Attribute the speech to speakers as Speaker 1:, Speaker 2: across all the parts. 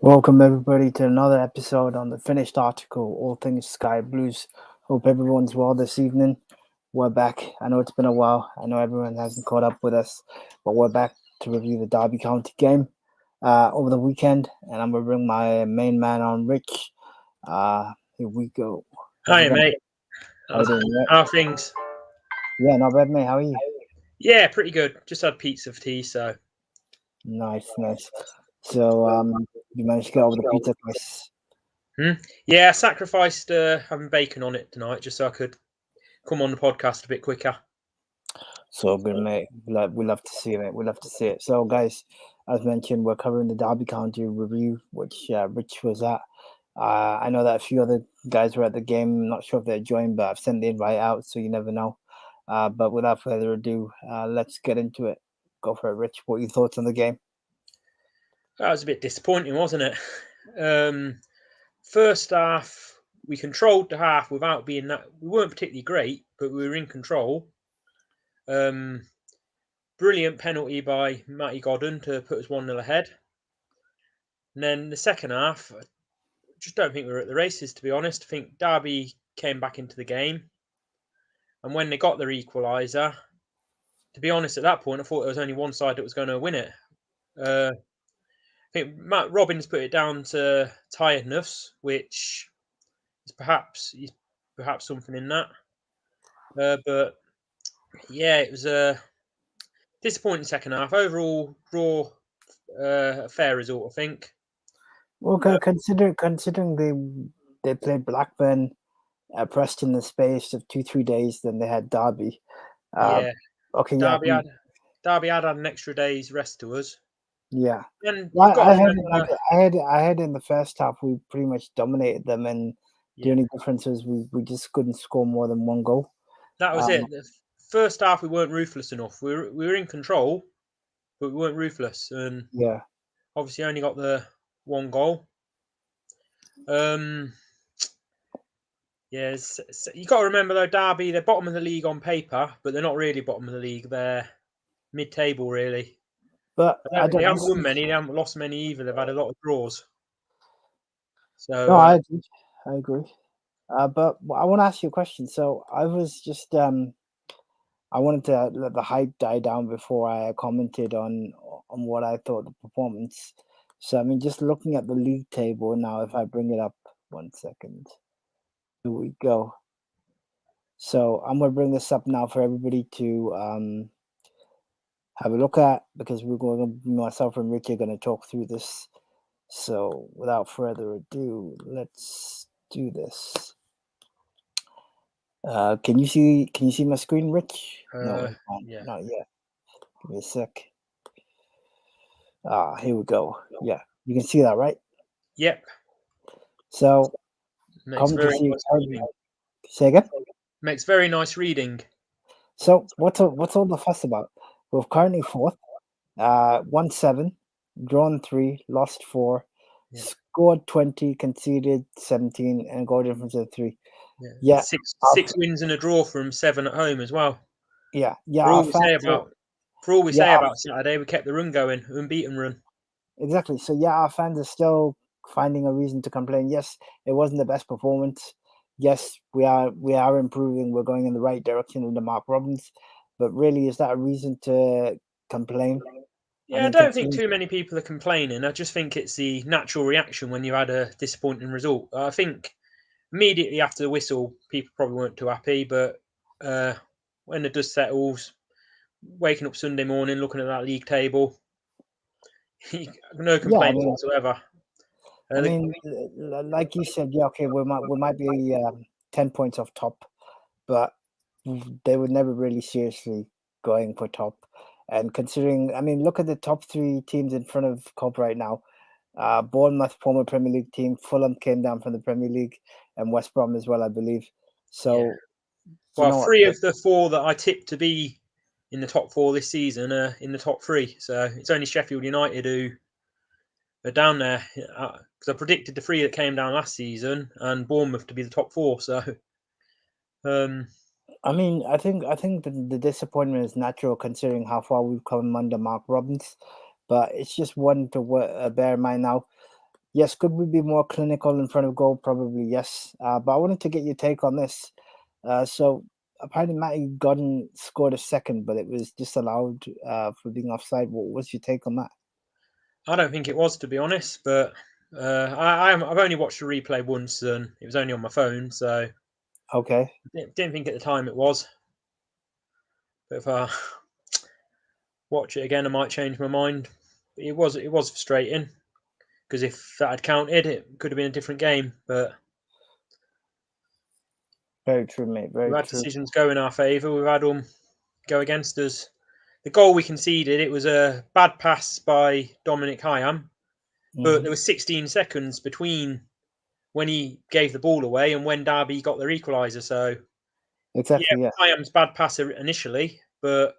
Speaker 1: Welcome everybody to another episode on the finished article, All Things Sky Blues. Hope everyone's well this evening. We're back. I know it's been a while. I know everyone hasn't caught up with us, but we're back to review the Derby County game over the weekend, and I'm gonna bring my main man on, Rich. Here we go.
Speaker 2: Hi, mate.
Speaker 1: How you doing, mate?
Speaker 2: How are things?
Speaker 1: Yeah, not bad, mate. How are you?
Speaker 2: Yeah, pretty good. Just had pizza for tea, so
Speaker 1: Nice. So, you managed to get over the pizza place.
Speaker 2: yeah, I sacrificed having bacon on it tonight just so I could come on the podcast a bit quicker.
Speaker 1: So good, mate. We love to see it, mate. We love to see it. So, guys, as mentioned, we're covering the Derby County review, which Rich was at. I know that a few other guys were at the game. I'm not sure if they joined, but I've sent the invite out, so you never know. But without further ado, let's get into it. Go for it, Rich. What are your thoughts on the game?
Speaker 2: That was a bit disappointing, wasn't it? First half, we controlled the half without being that. We weren't particularly great, but we were in control. Brilliant penalty by Matty Godden to put us 1-0 ahead. And then the second half, I just don't think we were at the races, to be honest. I think Derby came back into the game. And when they got their equaliser, to be honest, at that point, I thought there was only one side that was going to win it. I think Matt Robbins put it down to tiredness, which is perhaps something in that. But yeah, it was a disappointing second half. Overall, draw, a fair result, I think.
Speaker 1: Well, considering they played Blackburn, Preston in the space of 2-3 days, then they had Derby.
Speaker 2: Yeah,
Speaker 1: Okay,
Speaker 2: Derby had an extra day's rest to us.
Speaker 1: Yeah.
Speaker 2: And
Speaker 1: Well,
Speaker 2: you've got to remember,
Speaker 1: I had in the first half we pretty much dominated them, and the only difference is we just couldn't score more than one goal.
Speaker 2: that was it. The first half we weren't ruthless enough. We were in control, but we weren't ruthless, and
Speaker 1: Yeah.
Speaker 2: obviously only got the one goal. Yes, you got to remember though, Derby, they're bottom of the league on paper, but they're not really bottom of the league. They're mid-table, really.
Speaker 1: But
Speaker 2: They haven't won many. They haven't lost many either. They've had a lot of draws. So
Speaker 1: no, I agree. But I want to ask you a question. So I was just I wanted to let the hype die down before I commented on what I thought the performance. So I mean, just looking at the league table now, if I bring it up, 1 second. Here we go. So I'm gonna bring this up now for everybody to have a look at, because myself and Ricky are going to talk through this. So without further ado, let's do this. Can you see my screen, Rich? No,
Speaker 2: yeah.
Speaker 1: not yet. Give me a sec. Here we go. Yeah, you can see that, right?
Speaker 2: Yep.
Speaker 1: So
Speaker 2: Makes very nice reading.
Speaker 1: Say again.
Speaker 2: Makes very nice reading.
Speaker 1: So what's all the fuss about? We're currently fourth. Won 7, drawn 3, lost 4, scored 20, conceded 17, and a goal difference of 3. Yeah.
Speaker 2: Six wins and a draw from 7 at home as well.
Speaker 1: Yeah.
Speaker 2: For all we say about Saturday, we kept the run going, unbeaten run.
Speaker 1: Exactly. So yeah, our fans are still finding a reason to complain. Yes, it wasn't the best performance. Yes, we are improving. We're going in the right direction under Mark Robbins. But really, is that a reason to complain?
Speaker 2: Yeah, I don't think too many people are complaining. I just think it's the natural reaction when you had a disappointing result. I think immediately after the whistle, people probably weren't too happy. But when the dust settles, waking up Sunday morning, looking at that league table, no complaints whatsoever.
Speaker 1: I mean, like you said, yeah, okay, we might be 10 points off top, but they were never really seriously going for top. And considering, I mean, look at the top 3 teams in front of Cobb right now. Bournemouth, former Premier League team. Fulham came down from the Premier League, and West Brom as well, I believe. So,
Speaker 2: well, 3 of the 4 that I tipped to be in the top 4 this season are in the top 3. So it's only Sheffield United who are down there, because I predicted the 3 that came down last season and Bournemouth to be the top 4. So,
Speaker 1: I mean, I think the disappointment is natural considering how far we've come under Mark Robbins, but it's just one to bear in mind now. Yes, could we be more clinical in front of goal? Probably yes. But I wanted to get your take on this. So apparently Matty Godden scored a second, but it was disallowed for being offside. What's your take on that?
Speaker 2: I don't think it was, to be honest, but I've only watched the replay once, and it was only on my phone, so
Speaker 1: Okay.
Speaker 2: didn't think at the time it was. But if I watch it again, I might change my mind. It was frustrating because if that had counted, it could have been a different game. But
Speaker 1: Very true, mate. Very
Speaker 2: we've had
Speaker 1: true.
Speaker 2: decisions go in our favour. We've had them go against us. The goal we conceded, it was a bad pass by Dominic Hyam, but there was 16 seconds between when he gave the ball away and when Derby got their equaliser. So
Speaker 1: Exactly. Yeah.
Speaker 2: Hyam's bad pass initially, but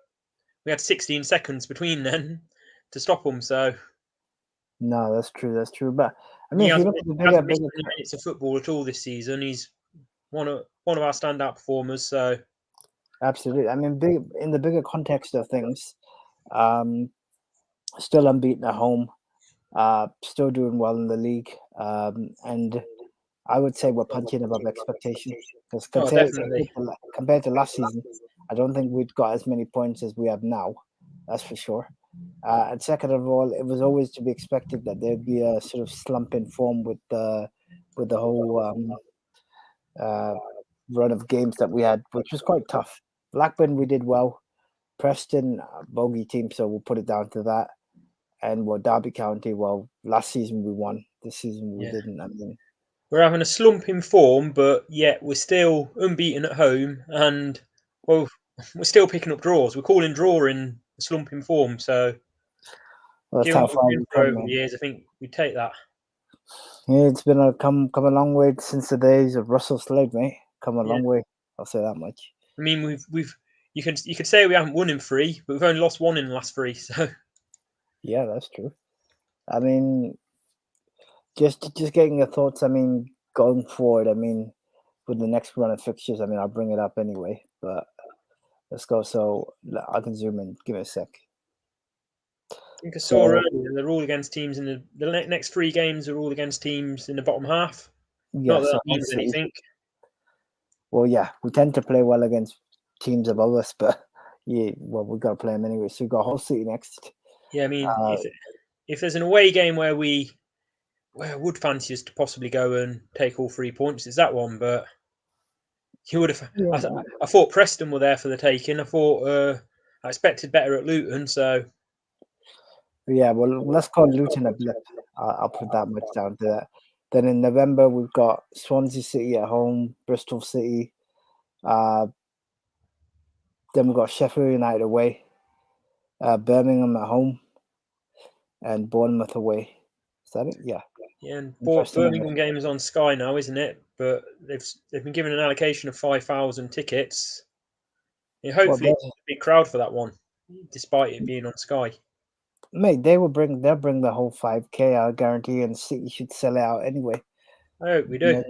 Speaker 2: we had 16 seconds between then to stop them. So
Speaker 1: No, that's true. That's true. But I mean,
Speaker 2: he
Speaker 1: if you
Speaker 2: hasn't,
Speaker 1: look at the
Speaker 2: hasn't missed
Speaker 1: bigger,
Speaker 2: any minutes of football at all this season. He's one of our standout performers. So
Speaker 1: absolutely. I mean, in the bigger context of things, still unbeaten at home, still doing well in the league, and I would say we're punching above expectation because
Speaker 2: definitely,
Speaker 1: compared to last season, I don't think we'd got as many points as we have now. That's for sure. And second of all, it was always to be expected that there'd be a sort of slump in form with the whole uh, run of games that we had, which was quite tough. Blackburn, we did well. Preston, bogey team, so we'll put it down to that. And Derby County, well, last season we won. This season we didn't. I mean,
Speaker 2: we're having a slump in form, but yet we're still unbeaten at home, and well, we're still picking up draws. We're calling draw in a slump in form. So
Speaker 1: that's
Speaker 2: given
Speaker 1: how
Speaker 2: what we've
Speaker 1: far
Speaker 2: been
Speaker 1: we
Speaker 2: through
Speaker 1: come,
Speaker 2: over the
Speaker 1: man.
Speaker 2: years, I think we take that.
Speaker 1: Yeah, it's been come a long way since the days of Russell Slade, mate. Come a
Speaker 2: Yeah,
Speaker 1: long way. I'll say that much.
Speaker 2: I mean we've you could say we haven't won in three, but we've only lost one in the last three. So
Speaker 1: Yeah, that's true. I mean, just getting your thoughts. I mean, going forward. I mean, with the next run of fixtures. I mean, I'll bring it up anyway. But let's go. So I can zoom in. Give me a sec.
Speaker 2: I think I saw
Speaker 1: So
Speaker 2: earlier they're all against teams in the next three games are all against teams in the bottom half. Not
Speaker 1: yeah,
Speaker 2: that
Speaker 1: so
Speaker 2: that means anything.
Speaker 1: well, yeah, we tend to play well against teams above us, but yeah, well, we got to play them anyway. So we got Hull City next.
Speaker 2: Yeah, I mean
Speaker 1: Uh,
Speaker 2: if there's an away game where I would fancy us to possibly go and take all 3 points, it's that one. But you would have.
Speaker 1: yeah,
Speaker 2: I thought Preston were there for the taking. I expected better at Luton. So
Speaker 1: yeah. Well, let's call Luton a blip. I'll put that much down to that. Then in November we've got Swansea City at home, Bristol City. Uh, then we've got Sheffield United away, Birmingham at home, and Bournemouth away. Is that it? Yeah.
Speaker 2: yeah, and
Speaker 1: Interesting.
Speaker 2: Birmingham game is on Sky now, isn't it? But they've been given an allocation of 5,000 tickets. Yeah,
Speaker 1: Well,
Speaker 2: hopefully, it's a big crowd for that one, despite it being on Sky.
Speaker 1: mate, they'll bring the whole 5K. I guarantee, and City should sell it out anyway.
Speaker 2: I hope we do.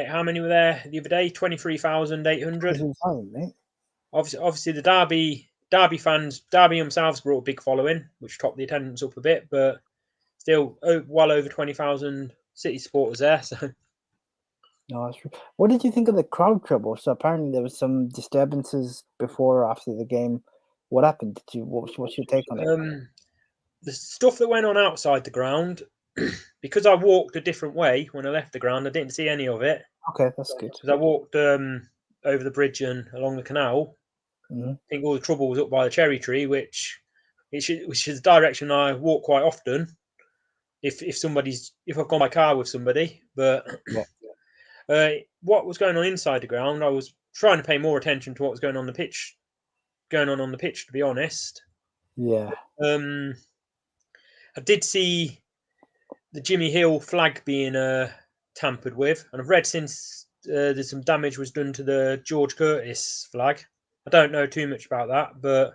Speaker 2: How many were there the other day? 23,800.
Speaker 1: Mate.
Speaker 2: Obviously, the Derby fans, Derby themselves brought a big following, which topped the attendance up a bit, but still well over 20,000 City supporters there. So
Speaker 1: No, that's true. What did you think of the crowd trouble? So apparently there was some disturbances before or after the game. What happened? What's your take on it?
Speaker 2: the stuff that went on outside the ground, because I walked a different way when I left the ground, I didn't see any of it.
Speaker 1: Okay, that's good.
Speaker 2: Because I walked over the bridge and along the canal.
Speaker 1: Mm-hmm.
Speaker 2: I think all the trouble was up by the cherry tree, which is the direction I walk quite often. If I've gone by car with somebody, but
Speaker 1: Yeah.
Speaker 2: what was going on inside the ground, I was trying to pay more attention to what was going on the pitch, to be honest.
Speaker 1: Yeah.
Speaker 2: I did see the Jimmy Hill flag being tampered with, and I've read since there's some damage was done to the George Curtis flag. I don't know too much about that,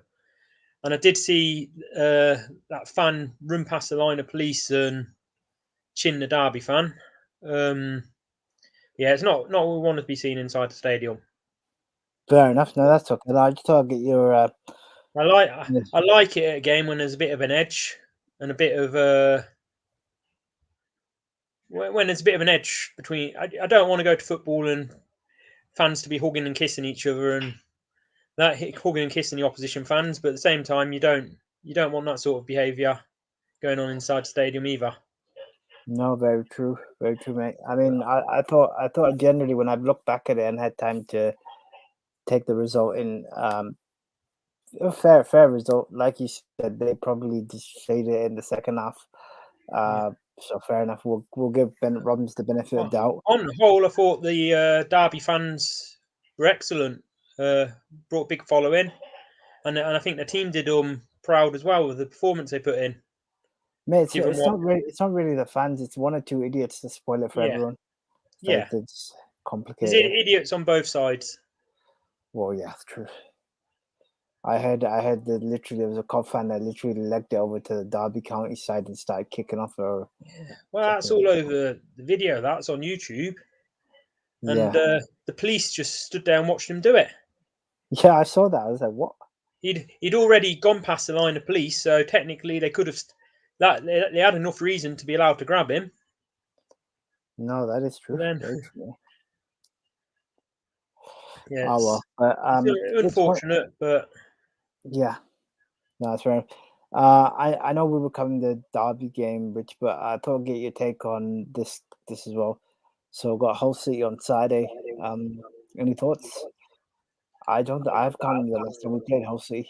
Speaker 2: and I did see that fan run past the line of police and chin the Derby fan. Yeah, it's not what we want to be seen inside the stadium.
Speaker 1: Fair enough. No, that's okay. I just thought I'd get your
Speaker 2: I like it at a game when there's a bit of an edge and a bit of when there's a bit of an edge between. I don't want to go to football and fans to be hugging and kissing each other and that hugging and kissing the opposition fans, but at the same time, you don't want that sort of behaviour going on inside the stadium either.
Speaker 1: No, very true, mate. I mean, I thought generally when I've looked back at it and had time to take the result in, a fair result. Like you said, they probably just shaded it in the second half. So fair enough. We'll give Ben Robbins the benefit of doubt.
Speaker 2: On the whole, I thought the Derby fans were excellent. Brought a big following, and I think the team did proud as well with the performance they put in.
Speaker 1: Mate, it's not really the fans. It's one or two idiots to spoil it for everyone.
Speaker 2: Yeah,
Speaker 1: it's complicated.
Speaker 2: Is it idiots on both sides?
Speaker 1: Well, yeah, it's true. I heard that literally there was a Cop fan that literally legged it over to the Derby County side and started kicking off her.
Speaker 2: Yeah. Well, that's all over the video. That's on YouTube. And the police just stood there and watched him do it.
Speaker 1: Yeah, I saw that. I was like, what?
Speaker 2: He'd already gone past the line of police, so technically they could have. They had enough reason to be allowed to grab him.
Speaker 1: No, that is true.
Speaker 2: Then,
Speaker 1: yeah, well, but,
Speaker 2: it's unfortunate, but
Speaker 1: yeah, no, that's right. I know we were covering the Derby game, Rich, but I thought I'd get your take on this as well. So got Hull City on Saturday. Any thoughts? I've can't remember the last time we played Hull City.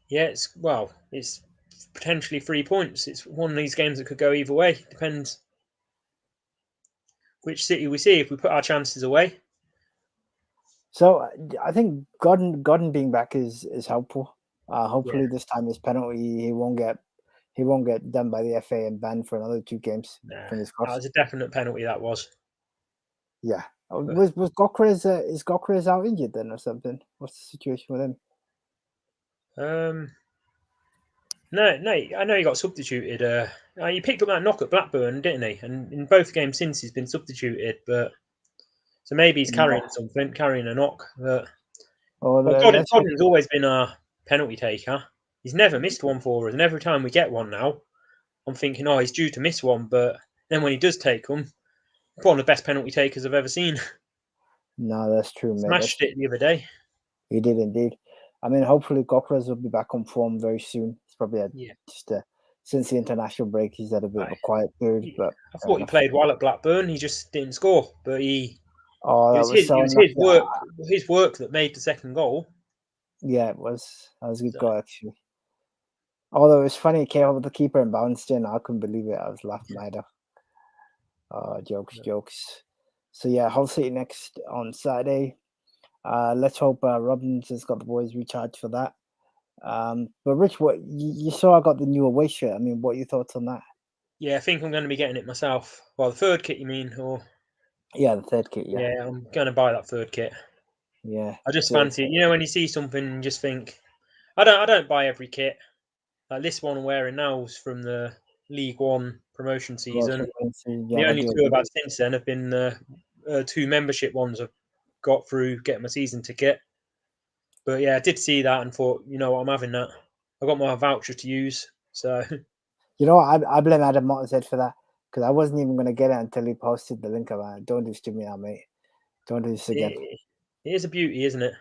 Speaker 2: Yeah, it's potentially 3 points. It's one of these games that could go either way. Depends which City we see if we put our chances away.
Speaker 1: So I think Godden being back is helpful. Hopefully this time his penalty he won't get done by the FA and banned for another 2 games.
Speaker 2: Nah, that was a definite penalty. That was.
Speaker 1: Yeah. Was Gokres out injured then or something? What's the situation with him?
Speaker 2: No, I know he got substituted. He picked up that knock at Blackburn, didn't he? And in both games since he's been substituted, but so maybe he's carrying something, carrying a knock. But Godden's always been our penalty taker. He's never missed one for us, and every time we get one now, I'm thinking, oh, he's due to miss one. But then when he does take them, one of the best penalty takers I've ever seen.
Speaker 1: No, that's true, mate.
Speaker 2: Smashed it the other day.
Speaker 1: He did indeed. I mean, hopefully Gokres will be back on form very soon. It's probably since the international break, he's had a bit of a quiet period. But
Speaker 2: I thought he played well at Blackburn. He just didn't score, but it was his work that made the second goal.
Speaker 1: Yeah, it was. That was a good goal, actually. Although it was funny, it came up with the keeper and bounced in. I couldn't believe it. I was laughing my head off. Jokes. So yeah, Hull City next on Saturday. Let's hope Robbins has got the boys recharged for that. But Rich, what you saw? I got the new away shirt. I mean, what are your thoughts on that?
Speaker 2: Yeah, I think I'm going to be getting it myself. Well, the third kit, you mean, or?
Speaker 1: Yeah, the third kit. Yeah.
Speaker 2: Yeah, I'm going to buy that third kit.
Speaker 1: Yeah.
Speaker 2: I just fancy it. You know, when you see something, and just think, I don't buy every kit. Like this one I'm wearing now is from the League One promotion season. The only 2 I've had since then have been the 2 membership ones I've got through getting my season ticket. But yeah, I did see that and thought, you know what, I'm having that. I got my voucher to use, so.
Speaker 1: You know, I blame Adam Mottershead for that because I wasn't even going to get it until he posted the link about it. Don't do this to me now, mate. Don't do this again.
Speaker 2: It is a beauty, isn't it?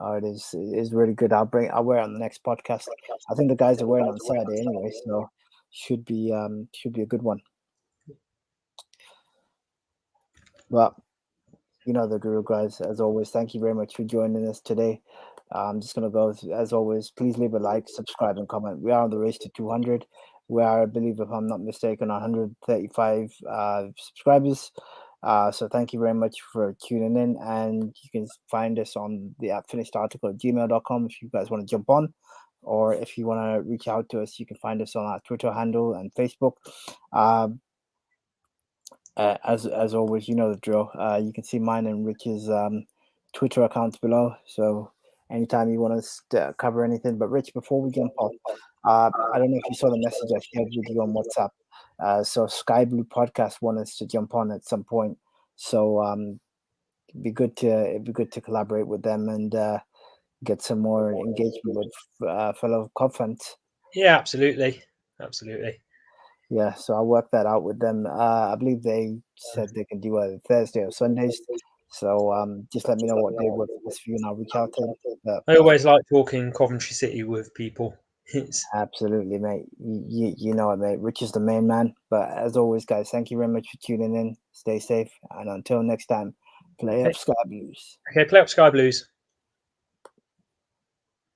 Speaker 1: Oh, it is. It is really good. I'll wear it on the next podcast. I think the guys are wearing it on Saturday anyway, so should be a good one. But you know the drill, guys. As always, thank you very much for joining us today. I'm just gonna go as always. Please leave a like, subscribe, and comment. We are on the race to 200. We are, I believe, if I'm not mistaken, 135 subscribers. So thank you very much for tuning in, and you can find us on the finishedarticle@gmail.com if you guys want to jump on, or if you want to reach out to us, you can find us on our Twitter handle and Facebook. As always, you know the drill. You can see mine and Rich's Twitter accounts below. So anytime you want us to cover anything. But Rich, before we jump off, I don't know if you saw the message I shared with you on WhatsApp. So SkyBlue Podcast want us to jump on at some point. So it'd be good to collaborate with them and get some more engagement with fellow Cub fans.
Speaker 2: Yeah, absolutely.
Speaker 1: Yeah, so I'll work that out with them. I believe they said they can do either Thursday or Sundays. So just let me know what day works best for you, and I'll reach out to them. But
Speaker 2: I always like talking Coventry City with people. It's
Speaker 1: absolutely, mate. You know it, mate. Rich is the main man. But as always, guys, thank you very much for tuning in. Stay safe, and until next time, play up
Speaker 2: okay.
Speaker 1: Sky Blues.
Speaker 2: Okay, play up Sky Blues.